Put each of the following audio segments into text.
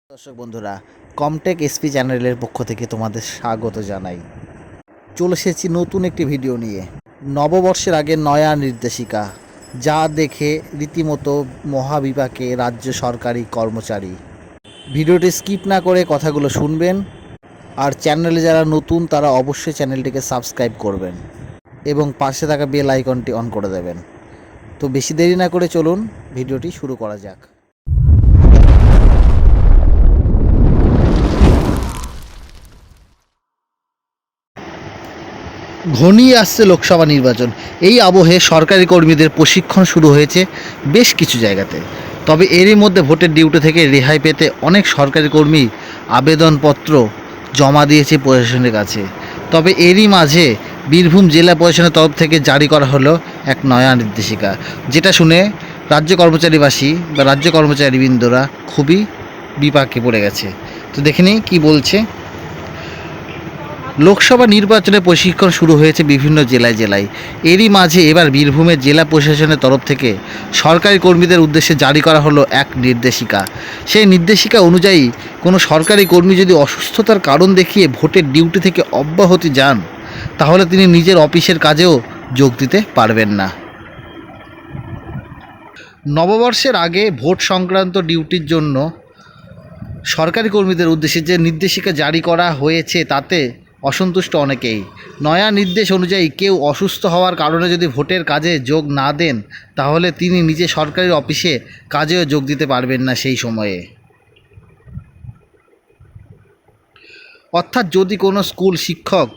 দর্শক বন্ধুরা, কমটেক এসপি চ্যানেলের পক্ষ থেকে তোমাদের স্বাগত জানাই। চলে এসেছি নতুন একটি ভিডিও নিয়ে। নববর্ষের আগে নয়া নির্দেশিকা, যা দেখে রীতিমতো মহাবিপাকে রাজ্য সরকারি কর্মচারী। ভিডিওটি স্কিপ না করে কথাগুলো শুনবেন, আর চ্যানেলে যারা নতুন তারা অবশ্যই চ্যানেলটিকে সাবস্ক্রাইব করবেন এবং পাশে থাকা বেল আইকনটি অন করে দেবেন। তো বেশি দেরি না করে চলুন ভিডিওটি শুরু করা যাক। ঘনিয়ে আসছে লোকসভা নির্বাচন। এই আবহে সরকারি কর্মীদের প্রশিক্ষণ শুরু হয়েছে বেশ কিছু জায়গাতে। তবে এরই মধ্যে ভোটের ডিউটি থেকে রেহাই পেতে অনেক সরকারি কর্মী আবেদনপত্র জমা দিয়েছে প্রশাসনের কাছে। তবে এরই মাঝে বীরভূম জেলা প্রশাসনের তরফ থেকে জারি করা হলো এক নয়া নির্দেশিকা, যেটা শুনে রাজ্য কর্মচারীবাসী বা রাজ্য কর্মচারীবৃন্দরা খুবই বিপাকে পড়ে গেছে। তো দেখে নিই কী বলছে। লোকসভা নির্বাচনে প্রশিক্ষণ শুরু হয়েছে বিভিন্ন জেলায়। এরই মাঝে এবার বীরভূমের জেলা প্রশাসনের তরফ থেকে সরকারি কর্মীদের উদ্দেশ্যে জারি করা হলো এক নির্দেশিকা। সেই নির্দেশিকা অনুযায়ী কোনো সরকারি কর্মী যদি অসুস্থতার কারণ দেখিয়ে ভোটের ডিউটি থেকে অব্যাহতি যান, তাহলে তিনি নিজের অফিসের কাজেও যোগ দিতে পারবেন না। নববর্ষের আগে ভোট সংক্রান্ত ডিউটির জন্য সরকারি কর্মীদের উদ্দেশ্যে যে নির্দেশিকা জারি করা হয়েছে তাতে অসন্তুষ্ট অনেকেই। নয়া নির্দেশ অনুযায়ী কেউ অসুস্থ হওয়ার কারণে যদি ভোটের কাজে যোগ না দেন, তাহলে তিনি নিজে সরকারি অফিসে কাজেও যোগ দিতে পারবেন না সেই সময়ে। অর্থাৎ যদি কোনো স্কুল শিক্ষক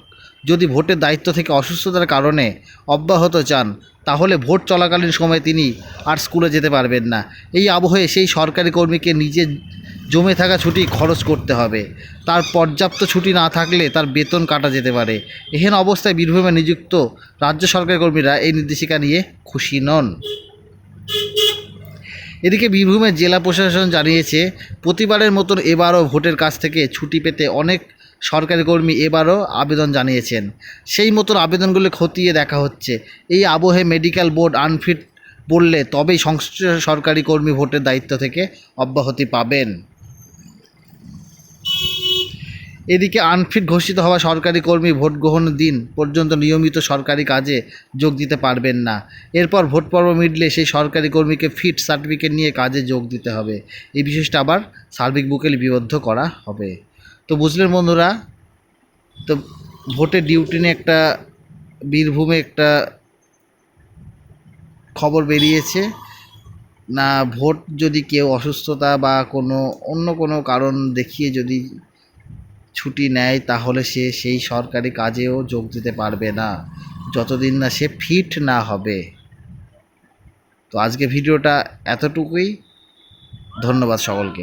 যদি ভোটের দায়িত্ব থেকে অসুস্থতার কারণে অব্যাহত চান, তাহলে ভোট চলাকালীন সময়ে তিনি আর স্কুলে যেতে পারবেন না। এই আবহে সেই সরকারি কর্মীকে নিজে জমে থাকা ছুটি খরচ করতে হবে। তার পর্যাপ্ত ছুটি না থাকলে তার বেতন কাটা যেতে পারে। এহেন অবস্থায় বীরভূমে নিযুক্ত রাজ্য সরকারি কর্মীরা এই নির্দেশিকা নিয়ে খুশি নন। এদিকে বীরভূমের জেলা প্রশাসন জানিয়েছে, প্রতিবারের মতন এবারও ভোটের কাছ থেকে ছুটি পেতে অনেক সরকারি কর্মী এবারও আবেদন জানিয়েছেন। সেই মতন আবেদনগুলো খতিয়ে দেখা হচ্ছে। এই আবহে মেডিকেল বোর্ড আনফিট বললে তবেই সংশ্লিষ্ট সরকারি কর্মী ভোটের দায়িত্ব থেকে অব্যাহতি পাবেন। এদিকে আনফিট ঘোষিত হওয়া সরকারি কর্মী ভোট গ্রহণের দিন পর্যন্ত নিয়মিত সরকারি কাজে যোগ দিতে পারবেন না। এরপর ভোট পর্ব মিটলে সেই সরকারি কর্মীকে ফিট সার্টিফিকেট নিয়ে কাজে যোগ দিতে হবে। এই বিষয়টা আবার সার্বিক বুকে লিপিবদ্ধ করা হবে। তো বুঝলেন বন্ধুরা, তো ভোটের ডিউটি নিয়ে একটা বীরভূমে একটা খবর বেরিয়েছে না, ভোট যদি কেউ অসুস্থতা বা অন্য কোনো কারণ দেখিয়ে যদি ছুটি নেয়, তাহলে সে সেই সরকারি কাজেও যোগ দিতে পারবে না যতদিন না সে ফিট না হবে। তো আজকে ভিডিওটা এতটুকুই। ধন্যবাদ সকলকে।